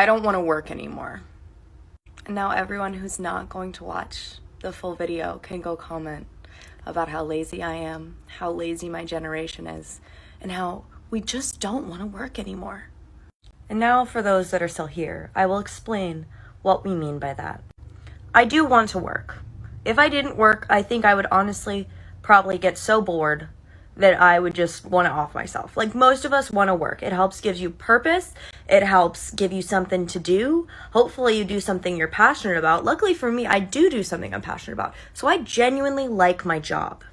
I don't want to work anymore. And now everyone who's not going to watch the full video can go comment about how lazy I am, how lazy my generation is, and how we just don't want to work anymore. And now for those that are still here, I will explain what we mean by that. I do want to work. If I didn't work, I think I would honestly probably get so bored that I would just want to off myself. Like, most of us want to work. It helps give you purpose. It helps give you something to do. Hopefully you do something you're passionate about. Luckily for me, I do something I'm passionate about. So I genuinely like my job.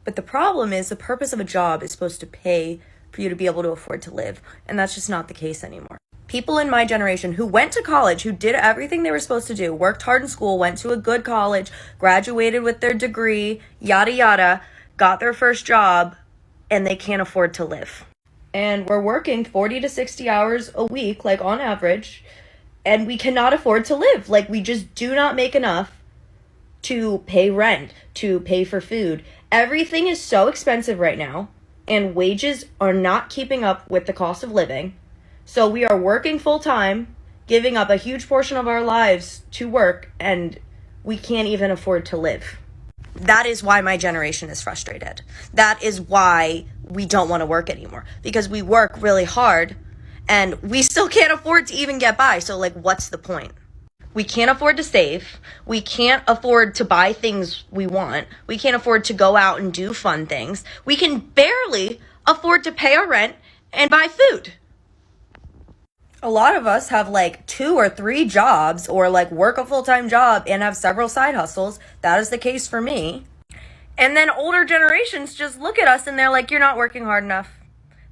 But the problem is the purpose of a job is supposed to pay for you to be able to afford to live. And that's just not the case anymore. People in my generation who went to college, who did everything they were supposed to do, worked hard in school, went to a good college, graduated with their degree, yada yada, got their first job, and they can't afford to live. And we're working 40 to 60 hours a week, like on average, and we cannot afford to live. Like, we just do not make enough to pay rent, to pay for food. Everything is so expensive right now, and wages are not keeping up with the cost of living. So we are working full time, giving up a huge portion of our lives to work, and we can't even afford to live. That is why my generation is frustrated. That is why we don't want to work anymore, because we work really hard and we still can't afford to even get by. So, like, what's the point? We can't afford to save. We can't afford to buy things we want. We can't afford to go out and do fun things. We can barely afford to pay our rent and buy food. A lot of us have like 2 or 3 jobs, or like work a full-time job and have several side hustles. That is the case for me. And then older generations just look at us and they're like, you're not working hard enough.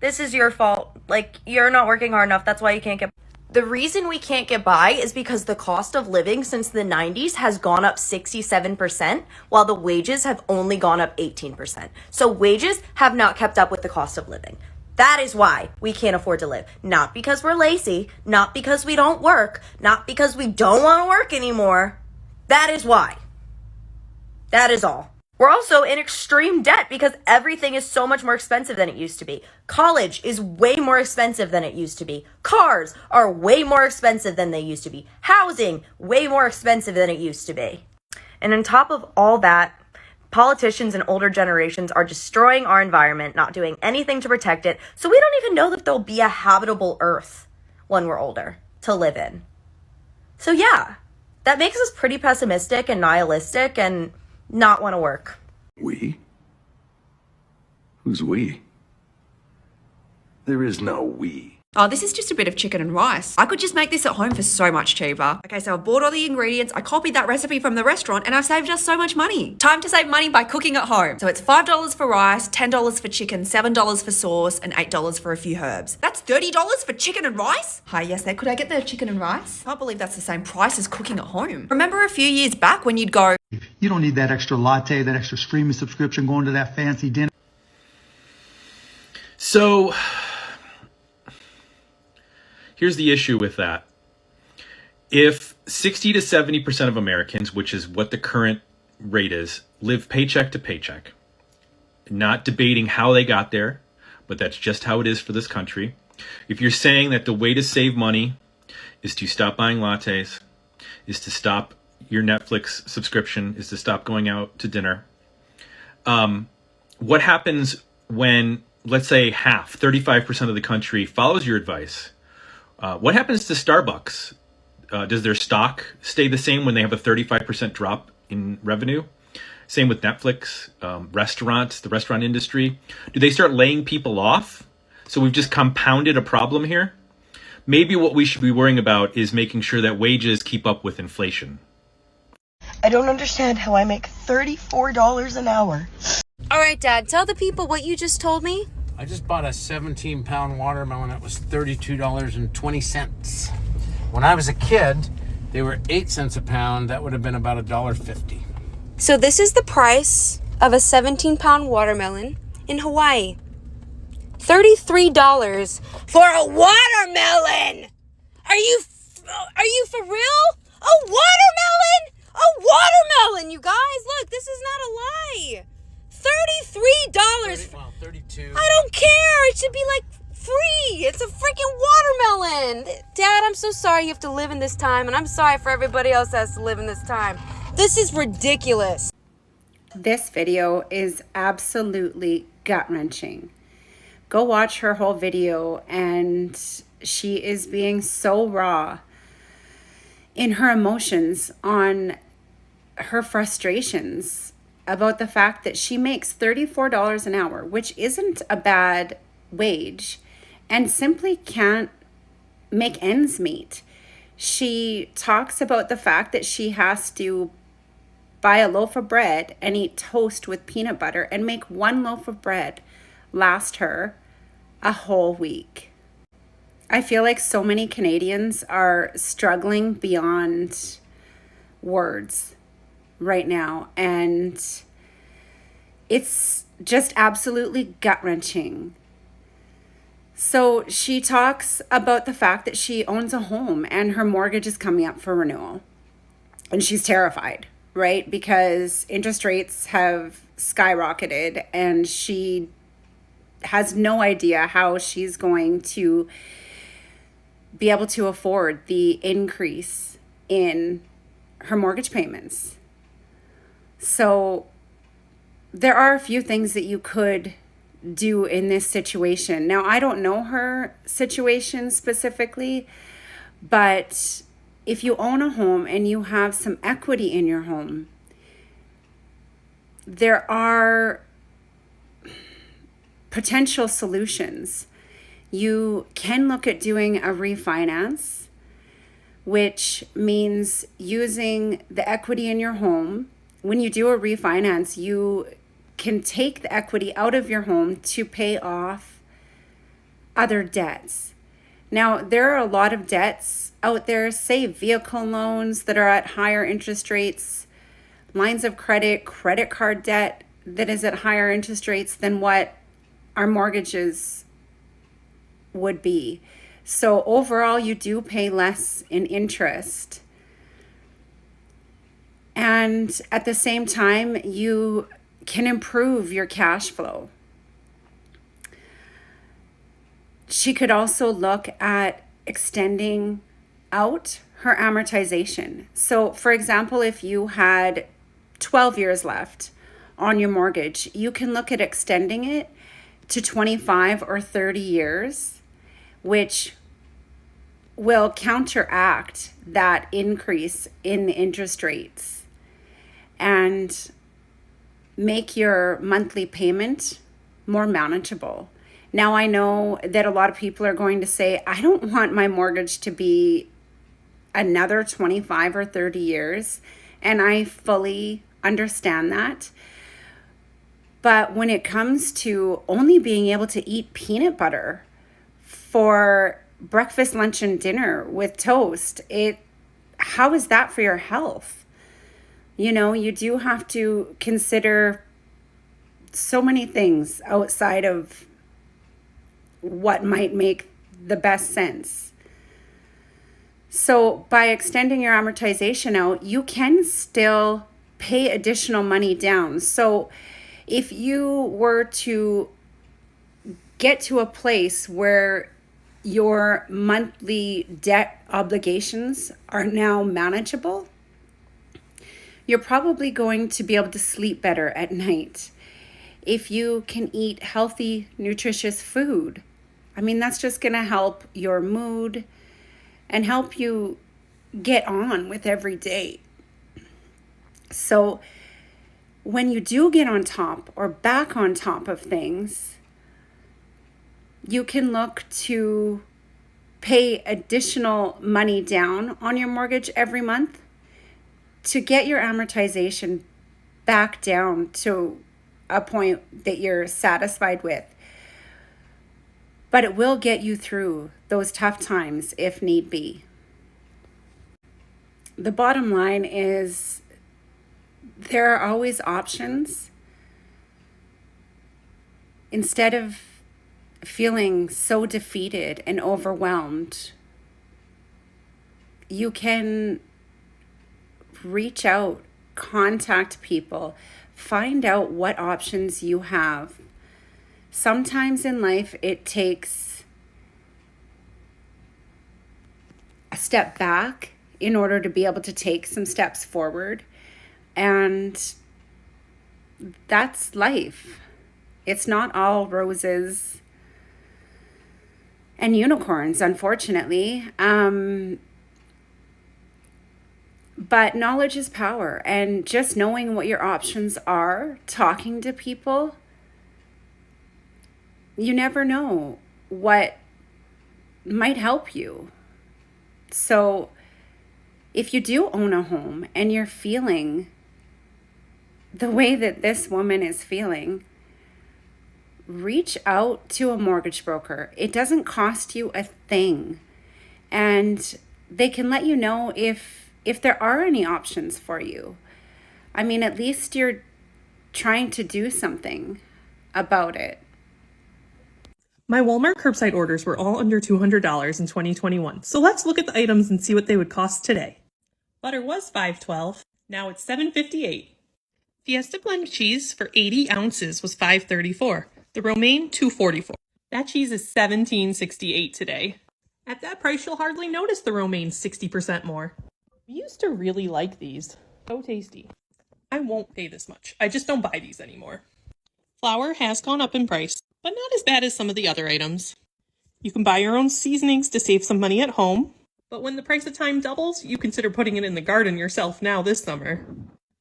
This is your fault. Like, you're not working hard enough. That's why you can't get by. The reason we can't get by is because the cost of living since the 90s has gone up 67%, while the wages have only gone up 18%. So wages have not kept up with the cost of living. That is why we can't afford to live. Not because we're lazy, not because we don't work, not because we don't want to work anymore. That is why. That is all. We're also in extreme debt because everything is so much more expensive than it used to be. College is way more expensive than it used to be. Cars are way more expensive than they used to be. Housing, way more expensive than it used to be. And on top of all that, politicians and older generations are destroying our environment, not doing anything to protect it, so we don't even know that there'll be a habitable earth when we're older to live in. So yeah, that makes us pretty pessimistic and nihilistic and not want to work. We? Who's we? There is no we. Oh, this is just a bit of chicken and rice. I could just make this at home for so much cheaper. Okay, so I've bought all the ingredients, I copied that recipe from the restaurant, and I've saved us so much money. Time to save money by cooking at home. So it's $5 for rice, $10 for chicken, $7 for sauce, and $8 for a few herbs. That's $30 for chicken and rice? Hi, yes there. Could I get the chicken and rice? Can't believe that's the same price as cooking at home. Remember a few years back when you'd go, you don't need that extra latte, that extra streaming subscription, going to that fancy dinner. So here's the issue with that. If 60 to 70% of Americans, which is what the current rate is, live paycheck to paycheck, not debating how they got there, but that's just how it is for this country. If you're saying that the way to save money is to stop buying lattes, is to stop your Netflix subscription, is to stop going out to dinner, what happens when, let's say, 35% of the country follows your advice? What happens to Starbucks? Does their stock stay the same when they have a 35% drop in revenue? Same with Netflix, restaurants, the restaurant industry. Do they start laying people off? So we've just compounded a problem here. Maybe what we should be worrying about is making sure that wages keep up with inflation. I don't understand how I make $34 an hour. All right, Dad, tell the people what you just told me. I just bought a 17-pound watermelon. It was $32.20. When I was a kid, they were 8 cents a pound. That would have been about $1.50. So this is the price of a 17-pound watermelon in Hawaii. $33 for a watermelon! Are you for real? A watermelon? A watermelon, you guys! Look, this is not a lie. $33. Well, 32. I don't care. It should be like free. It's a freaking watermelon. Dad, I'm so sorry you have to live in this time, and I'm sorry for everybody else that has to live in this time. This is ridiculous. This video is absolutely gut-wrenching. Go watch her whole video, and she is being so raw in her emotions on her frustrations about the fact that she makes $34 an hour, which isn't a bad wage, and simply can't make ends meet. She talks about the fact that she has to buy a loaf of bread and eat toast with peanut butter and make one loaf of bread last her a whole week. I feel like so many Canadians are struggling beyond words right now, and it's just absolutely gut-wrenching. So she talks about the fact that she owns a home and her mortgage is coming up for renewal, and she's terrified, right? Because interest rates have skyrocketed and she has no idea how she's going to be able to afford the increase in her mortgage payments. So there are a few things that you could do in this situation. Now, I don't know her situation specifically, but if you own a home and you have some equity in your home, there are potential solutions. You can look at doing a refinance, which means using the equity in your home. When you do a refinance, you can take the equity out of your home to pay off other debts. Now, there are a lot of debts out there, say vehicle loans that are at higher interest rates, lines of credit, credit card debt that is at higher interest rates than what our mortgages would be. So overall, you do pay less in interest. And at the same time, you can improve your cash flow. She could also look at extending out her amortization. So for example, if you had 12 years left on your mortgage, you can look at extending it to 25 or 30 years, which will counteract that increase in interest rates and make your monthly payment more manageable. Now, I know that a lot of people are going to say, I don't want my mortgage to be another 25 or 30 years, and I fully understand that. But when it comes to only being able to eat peanut butter for breakfast, lunch, and dinner with toast, how is that for your health? You know, you do have to consider so many things outside of what might make the best sense. So by extending your amortization out, you can still pay additional money down. So if you were to get to a place where your monthly debt obligations are now manageable, you're probably going to be able to sleep better at night. If you can eat healthy, nutritious food, I mean, that's just going to help your mood and help you get on with every day. So when you do get on top or back on top of things, you can look to pay additional money down on your mortgage every month to get your amortization back down to a point that you're satisfied with. But it will get you through those tough times if need be. The bottom line is there are always options. Instead of feeling so defeated and overwhelmed, you can reach out, contact people, find out what options you have. Sometimes in life, it takes step back in order to be able to take some steps forward. And that's life. It's not all roses and unicorns, unfortunately. But knowledge is power, and just knowing what your options are, talking to people, you never know what might help you. So if you do own a home and you're feeling the way that this woman is feeling, reach out to a mortgage broker. It doesn't cost you a thing. And they can let you know if there are any options for you. I mean, at least you're trying to do something about it. My Walmart curbside orders were all under $200 in 2021. So let's look at the items and see what they would cost today. Butter was $5.12. Now it's $7.58. Fiesta blend cheese for 80 ounces was $5.34. The romaine, $2.44. That cheese is $17.68 today. At that price, you'll hardly notice the romaine 60% more. We used to really like these. So tasty. I won't pay this much. I just don't buy these anymore. Flour has gone up in price, but not as bad as some of the other items. You can buy your own seasonings to save some money at home, but when the price of thyme doubles, you consider putting it in the garden yourself now this summer.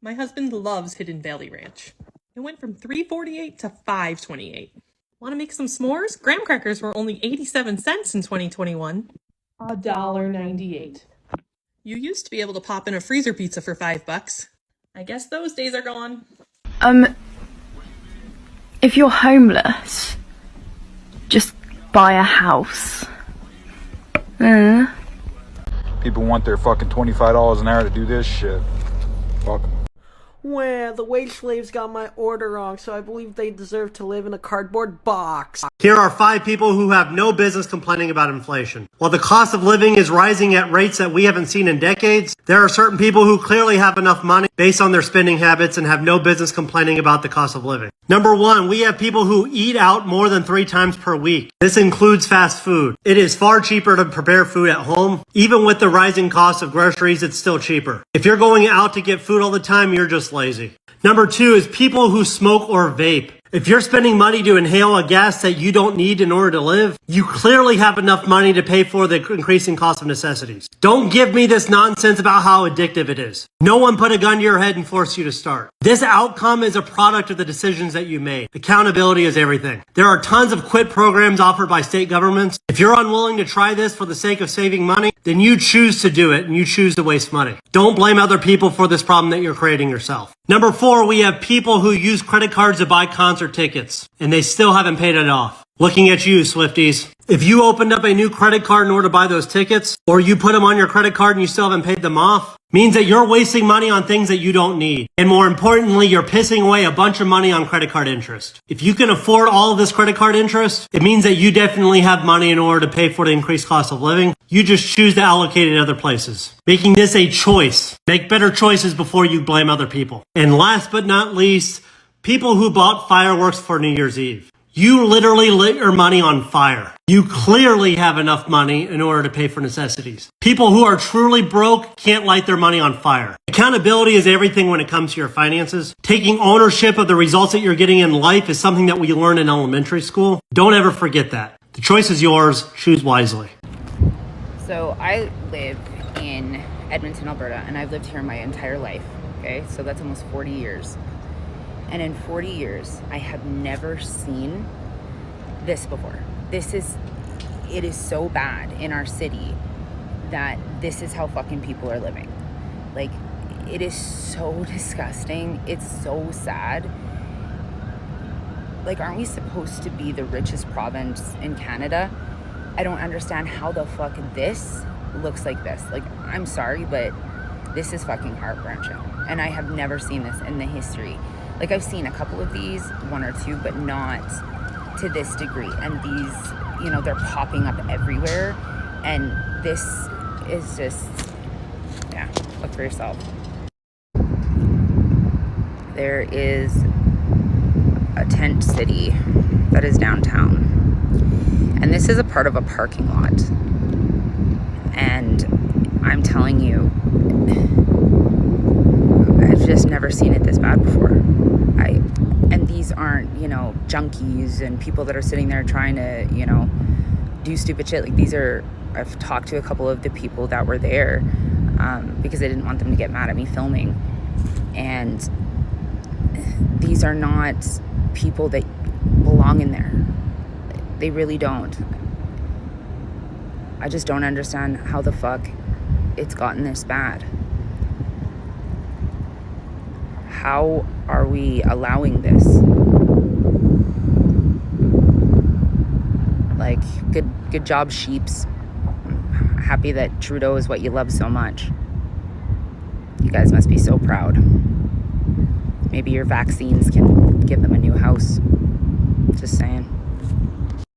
My husband loves Hidden Valley Ranch. It went from $3.48 to $5.28. Want to make some s'mores? Graham crackers were only 87 cents in 2021. $1.98. You used to be able to pop in a freezer pizza for $5. I guess those days are gone. If you're homeless, just buy a house. People want their fucking $25 an hour to do this shit. Fuck 'em. Well, the wage slaves got my order wrong, so I believe they deserve to live in a cardboard box. Here are 5 people who have no business complaining about inflation. While the cost of living is rising at rates that we haven't seen in decades, there are certain people who clearly have enough money based on their spending habits and have no business complaining about the cost of living. Number 1, we have people who eat out more than 3 times per week. This includes fast food. It is far cheaper to prepare food at home. Even with the rising cost of groceries, it's still cheaper. If you're going out to get food all the time, you're just lazy. Number 2 is people who smoke or vape. If you're spending money to inhale a gas that you don't need in order to live, you clearly have enough money to pay for the increasing cost of necessities. Don't give me this nonsense about how addictive it is. No one put a gun to your head and forced you to start. This outcome is a product of the decisions that you made. Accountability is everything. There are tons of quit programs offered by state governments. If you're unwilling to try this for the sake of saving money, then you choose to do it and you choose to waste money. Don't blame other people for this problem that you're creating yourself. Number 4, we have people who use credit cards to buy concert tickets, and they still haven't paid it off. Looking at you, Swifties. If you opened up a new credit card in order to buy those tickets, or you put them on your credit card and you still haven't paid them off, means that you're wasting money on things that you don't need. And more importantly, you're pissing away a bunch of money on credit card interest. If you can afford all of this credit card interest, it means that you definitely have money in order to pay for the increased cost of living. You just choose to allocate it in other places. Making this a choice. Make better choices before you blame other people. And last but not least, people who bought fireworks for New Year's Eve. You literally lit your money on fire. You clearly have enough money in order to pay for necessities. People who are truly broke can't light their money on fire. Accountability is everything when it comes to your finances. Taking ownership of the results that you're getting in life is something that we learn in elementary school. Don't ever forget that. The choice is yours. Choose wisely. So I live in Edmonton, Alberta, and I've lived here my entire life. Okay, so that's almost 40 years. And in 40 years, I have never seen this before. It is so bad in our city that this is how fucking people are living. Like, it is so disgusting. It's so sad. Like, aren't we supposed to be the richest province in Canada? I don't understand how the fuck this looks like this. Like, I'm sorry, but this is fucking heart-wrenching. And I have never seen this in the history. Like, I've seen a couple of these, 1 or 2, but not to this degree. And these, you know, they're popping up everywhere. And this is just, yeah, look for yourself. There is a tent city that is downtown. And this is a part of a parking lot. And telling you, I've just never seen it this bad before. And these aren't, you know, junkies and people that are sitting there trying to, you know, do stupid shit. Like, these are, I've talked to a couple of the people that were there because I didn't want them to get mad at me filming. And these are not people that belong in there. They really don't. I just don't understand how the fuck it's gotten this bad. How are we allowing this? Like, good job, sheeps. I'm happy that Trudeau is what you love so much. You guys must be so proud. Maybe your vaccines can give them a new house. Just saying.